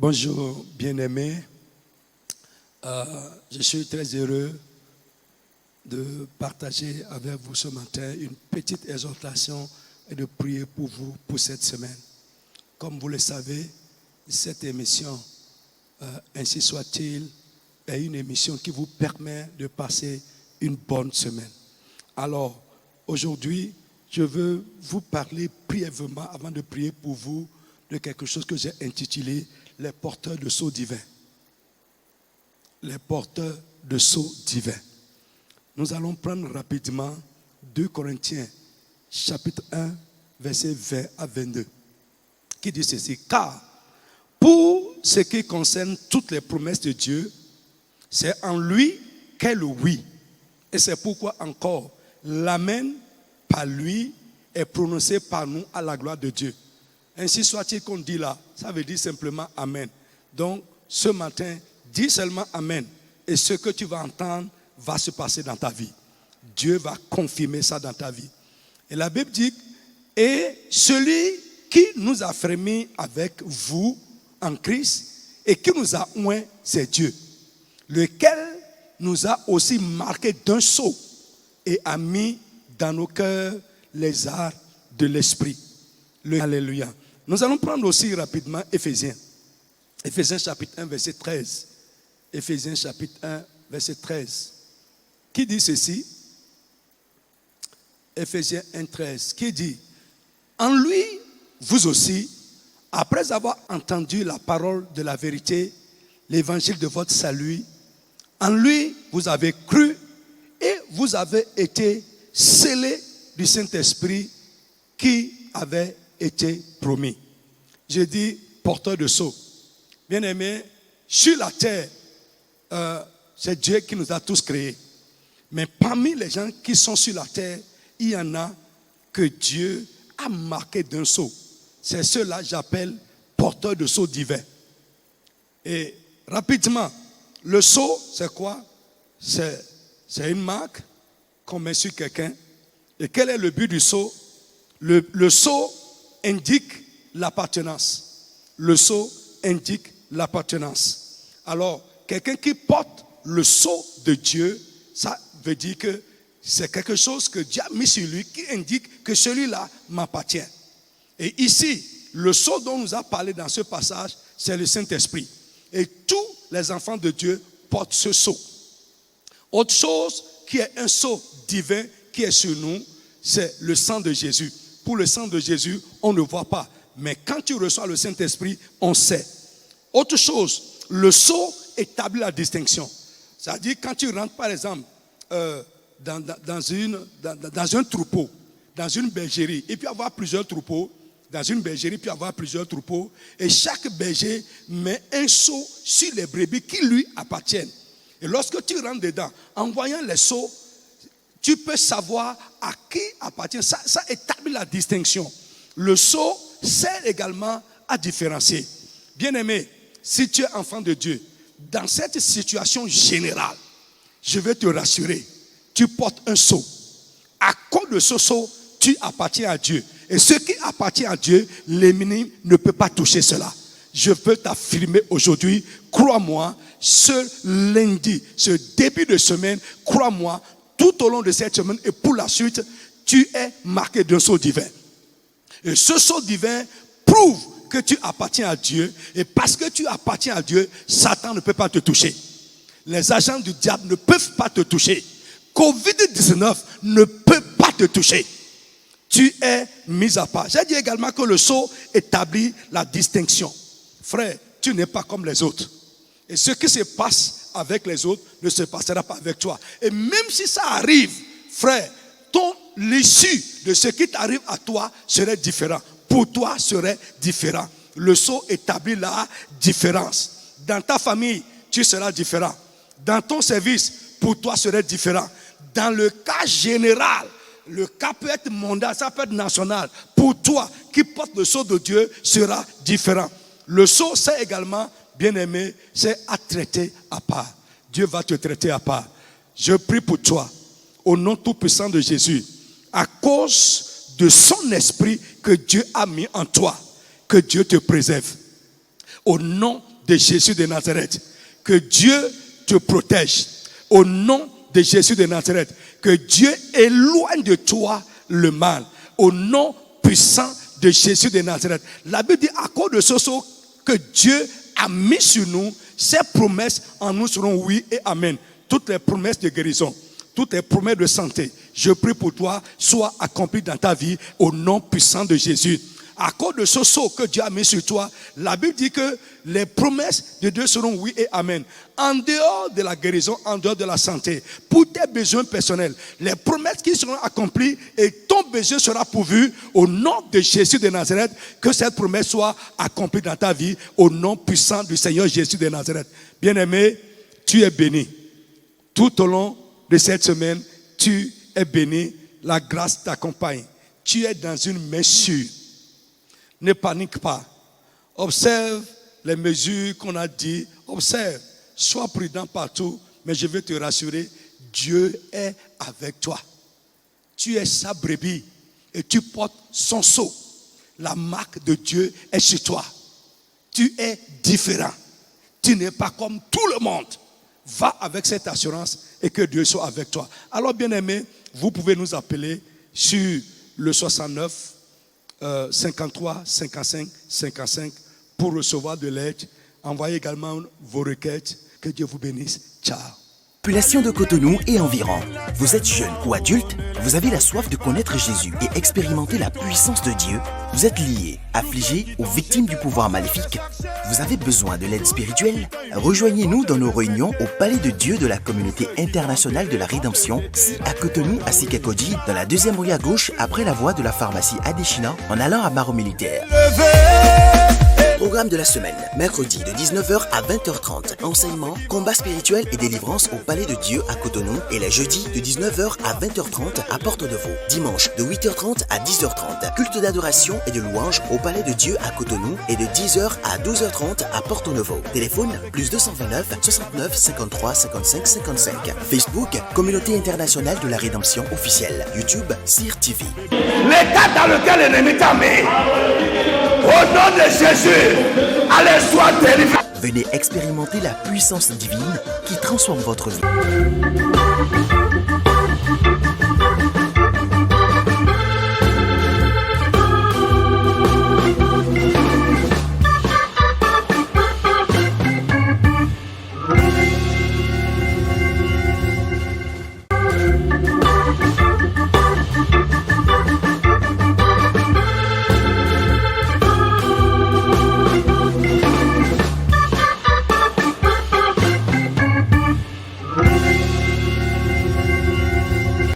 Bonjour bien-aimés, je suis très heureux de partager avec vous ce matin une petite exhortation et de prier pour vous pour cette semaine. Comme vous le savez, cette émission, ainsi soit-il, est une émission qui vous permet de passer une bonne semaine. Alors, aujourd'hui, je veux vous parler brièvement, avant de prier pour vous, de quelque chose que j'ai intitulé « Les porteurs de sceaux divins ». Les porteurs de sceaux divins. Nous allons prendre rapidement 2 Corinthiens, chapitre 1, versets 20 à 22, qui dit ceci. « Car pour ce qui concerne toutes les promesses de Dieu, c'est en lui qu'est le oui. Et c'est pourquoi encore l'amen par lui est prononcé par nous à la gloire de Dieu. » Ainsi soit-il qu'on dit là, ça veut dire simplement amen. Donc, ce matin, dis seulement amen. Et ce que tu vas entendre va se passer dans ta vie. Dieu va confirmer ça dans ta vie. Et la Bible dit, et celui qui nous a frémis avec vous en Christ et qui nous a oint, c'est Dieu, lequel nous a aussi marqué d'un sceau et a mis dans nos cœurs les arts de l'esprit. Alléluia. Nous allons prendre aussi rapidement Éphésiens. Éphésiens chapitre 1, verset 13. Éphésiens chapitre 1, verset 13. Qui dit ceci? Éphésiens 1, 13. Qui dit, en lui, vous aussi, après avoir entendu la parole de la vérité, l'évangile de votre salut, en lui, vous avez cru et vous avez été scellés du Saint-Esprit qui avait été promis. Je dis porteur de sceaux. Bien-aimés, sur la terre, c'est Dieu qui nous a tous créés. Mais parmi les gens qui sont sur la terre, il y en a que Dieu a marqué d'un sceau. C'est ceux-là que j'appelle porteurs de sceaux divins. Et rapidement, le sceau, c'est quoi? C'est une marque qu'on met sur quelqu'un. Et quel est le but du sceau? Le sceau indique l'appartenance. Le sceau indique l'appartenance. Alors, quelqu'un qui porte le sceau de Dieu, ça veut dire que c'est quelque chose que Dieu a mis sur lui qui indique que celui-là m'appartient. Et ici, le sceau dont nous a parlé dans ce passage, c'est le Saint-Esprit. Et tous les enfants de Dieu portent ce sceau. Autre chose qui est un sceau divin qui est sur nous, c'est le sang de Jésus. Pour le sang de Jésus, on ne voit pas. Mais quand tu reçois le Saint-Esprit, on sait. Autre chose, le sceau établit la distinction. C'est-à-dire quand tu rentres, par exemple, dans un troupeau, dans une bergerie, il peut y avoir plusieurs troupeaux. Dans une bergerie, il peut y avoir plusieurs troupeaux. Et chaque berger met un sceau sur les brebis qui lui appartiennent. Et lorsque tu rentres dedans, en voyant les sceaux, tu peux savoir à qui appartient. Ça établit la distinction. Le sceau sert également à différencier. Bien-aimé, si tu es enfant de Dieu, dans cette situation générale, je vais te rassurer, tu portes un sceau. À cause de ce sceau, tu appartiens à Dieu. Et ce qui appartient à Dieu, l'ennemi ne peut pas toucher cela. Je peux t'affirmer aujourd'hui, crois-moi, ce lundi, ce début de semaine, crois-moi, tout au long de cette semaine et pour la suite, tu es marqué d'un sceau divin. Et ce sceau divin prouve que tu appartiens à Dieu. Et parce que tu appartiens à Dieu, Satan ne peut pas te toucher. Les agents du diable ne peuvent pas te toucher. Covid-19 ne peut pas te toucher. Tu es mis à part. J'ai dit également que le sceau établit la distinction. Frère, tu n'es pas comme les autres. Et ce qui se passe avec les autres ne se passera pas avec toi. Et même si ça arrive, frère, l'issue de ce qui t'arrive à toi serait différent. Pour toi serait différent. Le sceau établit la différence. Dans ta famille, tu seras différent. Dans ton service, pour toi serait différent. Dans le cas général, le cas peut être mondial, ça peut être national. Pour toi qui porte le sceau de Dieu sera différent. Le sceau, c'est également, bien-aimé, c'est à traiter à part. Dieu va te traiter à part. Je prie pour toi, au nom tout-puissant de Jésus, à cause de son esprit que Dieu a mis en toi, que Dieu te préserve. Au nom de Jésus de Nazareth, que Dieu te protège. Au nom de Jésus de Nazareth, que Dieu éloigne de toi le mal. Au nom puissant de Jésus de Nazareth. La Bible dit à cause de ce sceau que Dieu a mis sur nous, ses promesses en nous seront oui et amen. Toutes les promesses de guérison, toutes les promesses de santé, je prie pour toi, soient accomplies dans ta vie au nom puissant de Jésus. À cause de ce sceau que Dieu a mis sur toi, la Bible dit que les promesses de Dieu seront oui et amen. En dehors de la guérison, en dehors de la santé, pour tes besoins personnels, les promesses qui seront accomplies et ton besoin sera pourvu au nom de Jésus de Nazareth, que cette promesse soit accomplie dans ta vie au nom puissant du Seigneur Jésus de Nazareth. Bien-aimé, tu es béni. Tout au long de cette semaine, tu es béni. La grâce t'accompagne. Tu es dans une main sûre. Ne panique pas. Observe les mesures qu'on a dit. Observe. Sois prudent partout. Mais je veux te rassurer, Dieu est avec toi. Tu es sa brebis et tu portes son sceau. La marque de Dieu est sur toi. Tu es différent. Tu n'es pas comme tout le monde. Va avec cette assurance et que Dieu soit avec toi. Alors, bien-aimés, vous pouvez nous appeler sur le 69 53 55 55 pour recevoir de l'aide. Envoyez également vos requêtes. Que Dieu vous bénisse. Ciao. Population de Cotonou et environ. Vous êtes jeune ou adulte, vous avez la soif de connaître Jésus et expérimenter la puissance de Dieu. Vous êtes lié, affligé ou victime du pouvoir maléfique. Vous avez besoin de l'aide spirituelle? Rejoignez-nous dans nos réunions au Palais de Dieu de la Communauté internationale de la Rédemption, si à Cotonou, à Sikakoji, dans la deuxième rue à gauche, après la voie de la pharmacie Adeshina, en allant à Maro Militaire. Programme de la semaine, mercredi de 19h à 20h30. Enseignement, combat spirituel et délivrance au Palais de Dieu à Cotonou. Et les jeudis de 19h à 20h30 à Porte-de-Vaux. Dimanche de 8h30 à 10h30. Culte d'adoration et de louange au Palais de Dieu à Cotonou. Et de 10h à 12h30 à Porte-Nouveau. Téléphone +229 69 53 55 55. Facebook, Communauté internationale de la Rédemption officielle. YouTube, CIR TV. L'état dans lequel l'ennemi t'a mis, au nom de Jésus, allez, sois délivré. Venez expérimenter la puissance divine qui transforme votre vie.